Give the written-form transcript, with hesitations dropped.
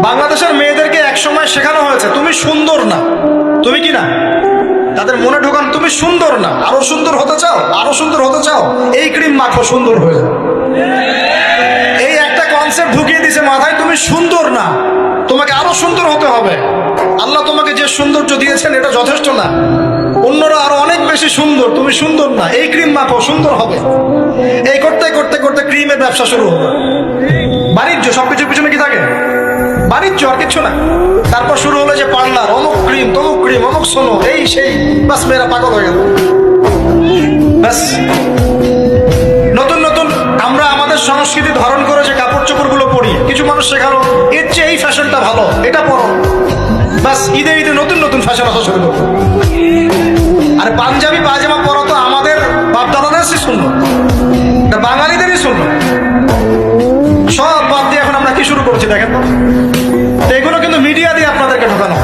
বাংলাদেশের মেয়েদেরকে একসময় শেখানো হয়েছে তুমি সুন্দর না, তুমি কি না, তাদের মনে ঢোকান তুমি সুন্দর না, আরো সুন্দর হতে চাও, আরো সুন্দর হতে চাও, এই ক্রিম মাখো সুন্দর হয়ে যাও। এই একটা কনসেপ্ট ঢুকিয়ে দিছে মাথায়, তুমি সুন্দর না, তোমাকে আরো সুন্দর হতে হবে। আল্লাহ তোমাকে যে সৌন্দর্য দিয়েছেন এটা যথেষ্ট না, অন্যরা আরো অনেক বেশি সুন্দর, তুমি সুন্দর না, এই ক্রিম মাখো সুন্দর হবে। এই করতে করতে করতে ক্রিমের ব্যবসা শুরু হলো। বাণিজ্য, সবকিছুর পিছনে কি থাকে? বাণিজ্য, আর কিছু না। তারপর শুরু হলো যে পার্লার, অমুক ক্রিম তমুক ক্রিম, অমুক সোনো, এই সেই, বাস মেয়েরা পাগল হয়ে গেল। ব্যাস নতুন নতুন আমরা আমাদের সংস্কৃতি ধারণ করে যে কাপড় চোপড় গুলো পরি, কিছু মানুষ শেখালো এর চেয়ে এই ফ্যাশনটা ভালো, এটা পরো। বাস ঈদে ঈদে নতুন নতুন ফ্যাশন আসা শুরু করলো। আর পাঞ্জাবি পায়জামা পরা তো আমাদের বাপদাদাদেরই শূন্য, এটা বাঙালিদেরই শূন্য। সব বাদ দিয়ে এখন আমরা কি শুরু করছি দেখেন তো। এগুলো কিন্তু মিডিয়া দিয়ে আপনাদেরকে ঢোকানো।